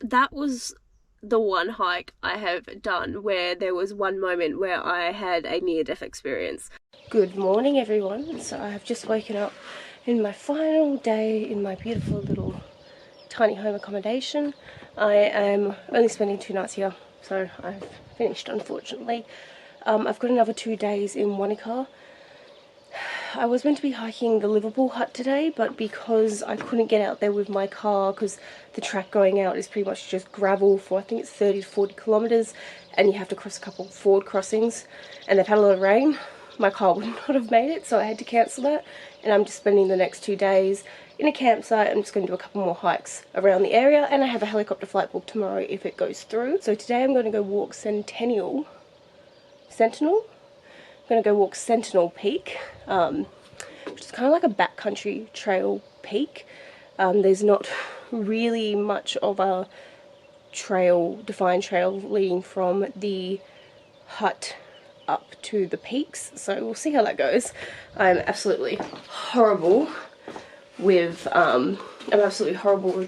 that was the one hike I have done where there was one moment where I had a near-death experience. Good morning everyone. So I have just woken up in my final day in my beautiful little tiny home accommodation. I am only spending 2 nights here, so I've finished unfortunately. I've got another 2 days in WANAKA. I was meant to be hiking the Liverpool hut today, but because I couldn't get out there with my car because the track going out is pretty much just gravel for I think it's 30 to 40 kilometres and you have to cross a couple ford crossings and they've had a lot of rain, my car would not have made it, so I had to cancel that, and I'm just spending the next 2 days in a campsite. I'm just going to do a couple more hikes around the area, and I have a helicopter flight booked tomorrow if it goes through. So today I'm going to go walk Sentinel. I'm going to go walk Sentinel Peak, which is kind of like a backcountry trail peak. There's not really much of a defined trail leading from the hut up to the peaks, so we'll see how that goes. I'm absolutely horrible with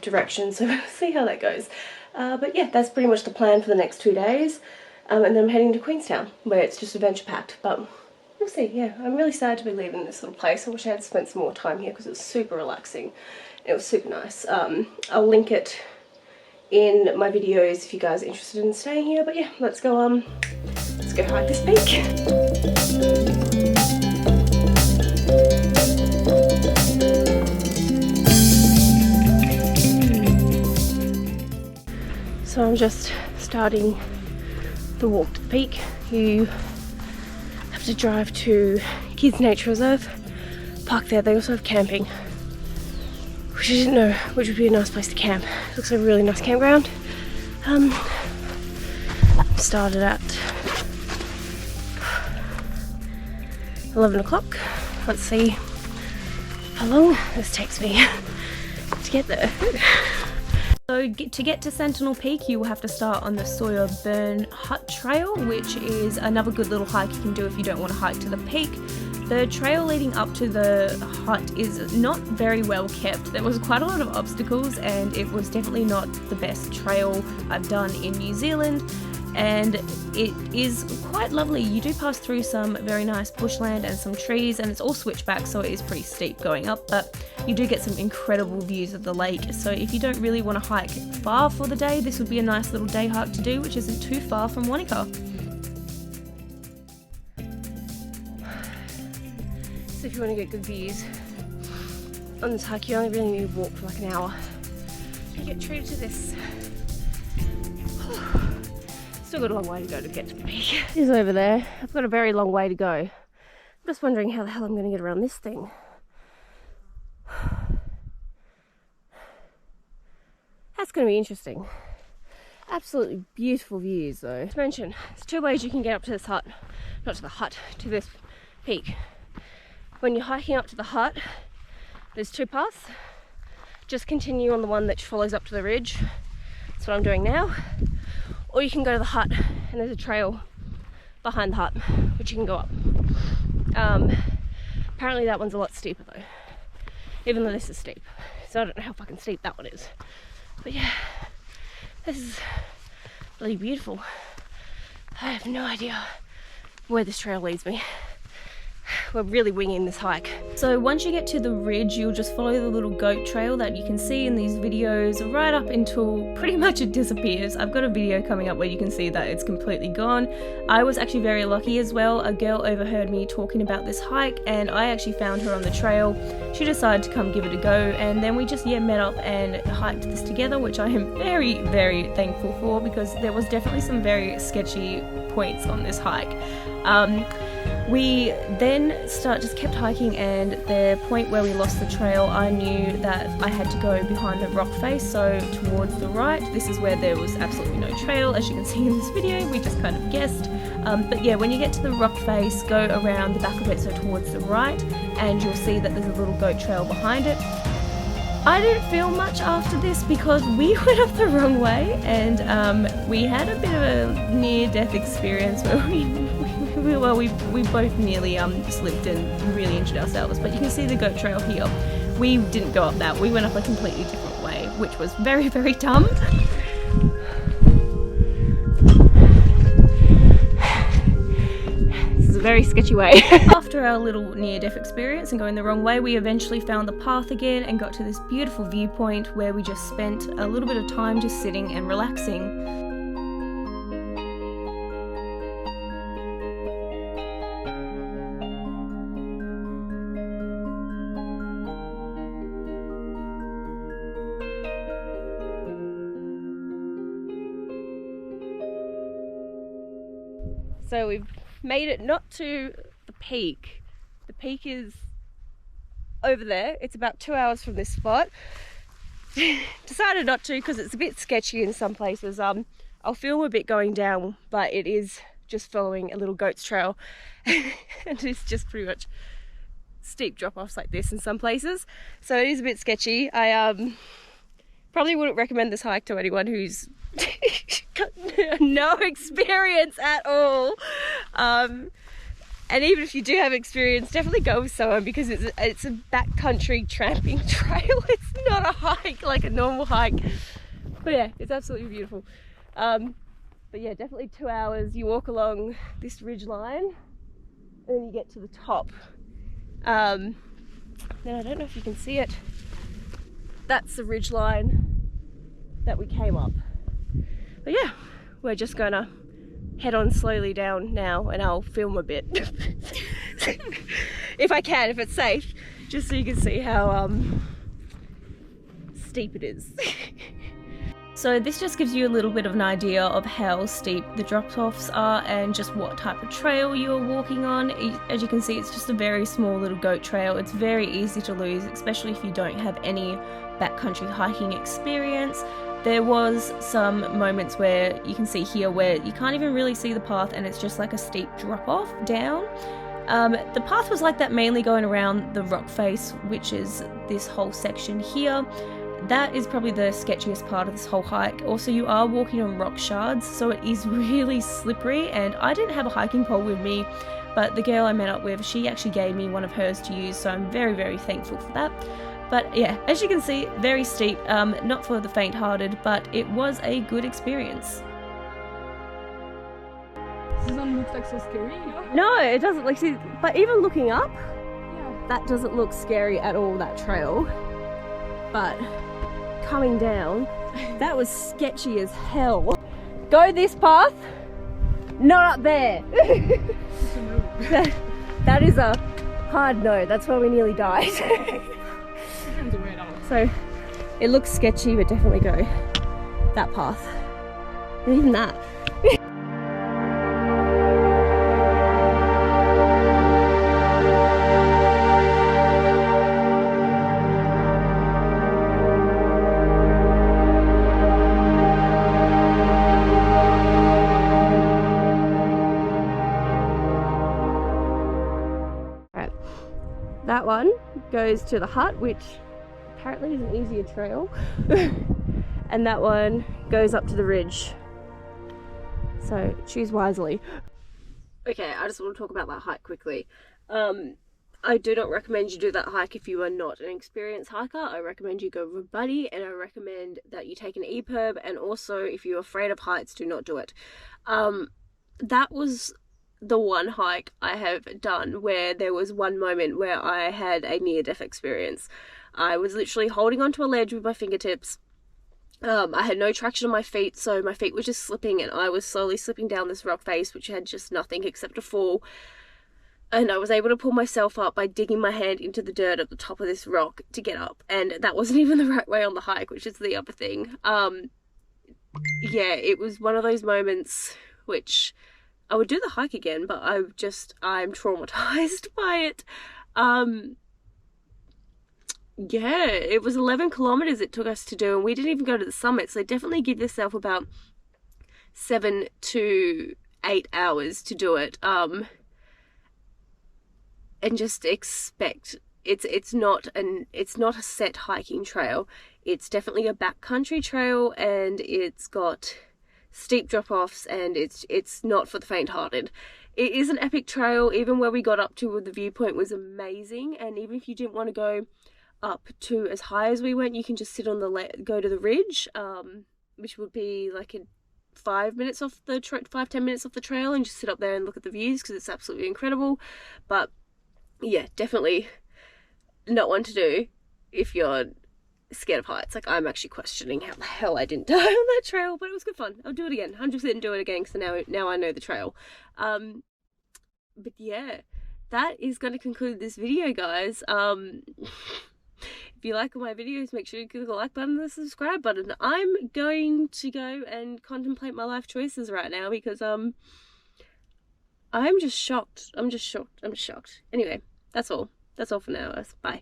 directions, so we'll see how that goes. But yeah, that's pretty much the plan for the next 2 days. And then I'm heading to Queenstown, where it's just adventure packed, but we'll see. Yeah, I'm really sad to be leaving this little place. I wish I had spent some more time here because it was super relaxing. It was super nice. I'll link it in my videos if you guys are interested in staying here. But yeah, let's go hike this peak. So I'm just starting the walk to the peak. You have to drive to Kids Nature Reserve, park there. They also have camping, which I didn't know which would be a nice place to camp. It looks like a really nice campground. Started at 11 o'clock. Let's see how long this takes me to get there. So to get to Sentinel Peak, you will have to start on the Sawyer Burn Hut Trail, which is another good little hike you can do if you don't want to hike to the peak. The trail leading up to the hut is not very well kept. There was quite a lot of obstacles and it was definitely not the best trail I've done in New Zealand. And it is quite lovely. You do pass through some very nice bushland and some trees, and it's all switchback, so it is pretty steep going up, but you do get some incredible views of the lake. So if you don't really want to hike far for the day, this would be a nice little day hike to do, which isn't too far from Wanaka. So if you want to get good views on this hike, you only really need to walk for like an hour. You get treated to this. Still got a long way to go to get to the peak. It is over there. I've got a very long way to go. I'm just wondering how the hell I'm going to get around this thing. That's going to be interesting. Absolutely beautiful views though. To mention, there's 2 ways you can get up to this hut. Not to the hut, to this peak. When you're hiking up to the hut, there's 2 paths. Just continue on the one that follows up to the ridge. That's what I'm doing now. Or you can go to the hut and there's a trail behind the hut which you can go up. Apparently that one's a lot steeper though, even though this is steep. So I don't know how fucking steep that one is. But yeah, this is really beautiful. I have no idea where this trail leads me. We're really winging this hike. So once you get to the ridge, you'll just follow the little goat trail that you can see in these videos right up until pretty much it disappears. I've got a video coming up where you can see that it's completely gone. I was actually very lucky as well. A girl overheard me talking about this hike and I actually found her on the trail. She decided to come give it a go, and then we just met up and hiked this together, which I am very, very thankful for, because there was definitely some very sketchy points on this hike. We then just kept hiking, and the point where we lost the trail, I knew that I had to go behind the rock face, so towards the right. This is where there was absolutely no trail, as you can see in this video. We just kind of guessed. But yeah, when you get to the rock face, go around the back of it, so towards the right, and you'll see that there's a little goat trail behind it. I didn't feel much after this because we went up the wrong way, and we had a bit of a near-death experience where we both nearly slipped and really injured ourselves. But you can see the goat trail here. We didn't go up that. We went up a completely different way, which was very, very dumb. very sketchy way. After our little near-death experience and going the wrong way, we eventually found the path again and got to this beautiful viewpoint where we just spent a little bit of time just sitting and relaxing. So we've made it not to the peak. The peak is over there. It's about 2 hours from this spot. Decided not to because it's a bit sketchy in some places. I'll film a bit going down, but it is just following a little goat's trail. And it's just pretty much steep drop-offs like this in some places. So it is a bit sketchy. I probably wouldn't recommend this hike to anyone who's got no experience at all. And even if you do have experience, definitely go with someone because it's a backcountry tramping trail. It's not a hike like a normal hike. But yeah, it's absolutely beautiful. But yeah, definitely 2 hours. You walk along this ridge line and then you get to the top. Then I don't know if you can see it. That's the ridge line that we came up. But yeah, we're just gonna head on slowly down now and I'll film a bit. If I can, if it's safe, just so you can see how steep it is. So this just gives you a little bit of an idea of how steep the drop-offs are and just what type of trail you're walking on. As you can see, it's just a very small little goat trail. It's very easy to lose, especially if you don't have any backcountry hiking experience. There was some moments where you can see here where you can't even really see the path and it's just like a steep drop-off down. The path was like that mainly going around the rock face, which is this whole section here. That is probably the sketchiest part of this whole hike. Also, you are walking on rock shards, so it is really slippery, and I didn't have a hiking pole with me, but the girl I met up with, she actually gave me one of hers to use, so I'm very, very thankful for that. But yeah, as you can see, very steep, not for the faint-hearted, but it was a good experience. This doesn't look like so scary, yeah? No, it doesn't. Like, see, but even looking up, yeah, that doesn't look scary at all, that trail. But coming down, that was sketchy as hell. Go this path, not up there. That is a hard no. That's where we nearly died. So it looks sketchy, but definitely go that path. And even that. That one goes to the hut, which apparently is an easier trail. And that one goes up to the ridge. So choose wisely. Okay, I just want to talk about that hike quickly. I do not recommend you do that hike if you are not an experienced hiker. I recommend you go with a buddy, and I recommend that you take an EPIRB, and also if you're afraid of heights, do not do it. That was the one hike I have done where there was one moment where I had a near-death experience. I was literally holding onto a ledge with my fingertips. I had no traction on my feet, so my feet were just slipping, and I was slowly slipping down this rock face which had just nothing except a fall. And I was able to pull myself up by digging my hand into the dirt at the top of this rock to get up, and that wasn't even the right way on the hike, which is the other thing. Yeah, it was one of those moments which I would do the hike again, but I'm traumatized by it. Yeah, it was 11 kilometers it took us to do, and we didn't even go to the summit, so definitely give yourself about 7 to 8 hours to do it. And just expect it's not a set hiking trail. It's definitely a backcountry trail, and it's got steep drop-offs, and it's not for the faint-hearted. It is an epic trail. Even where we got up to, the viewpoint was amazing, and even if you didn't want to go up to as high as we went, you can just sit on go to the ridge, which would be like a 5 minutes off the 5-10 minutes off the trail and just sit up there and look at the views because it's absolutely incredible. But yeah, definitely not one to do if you're scared of heights. Like, I'm actually questioning how the hell I didn't die on that trail, but it was good fun. I'll do it again, 100% do it again, because now I know the trail. But yeah, that is going to conclude this video, guys. If you like all my videos, make sure you click the like button and the subscribe button. I'm going to go and contemplate my life choices right now because I'm just shocked. I'm just shocked. Anyway, that's all for now, guys. Bye.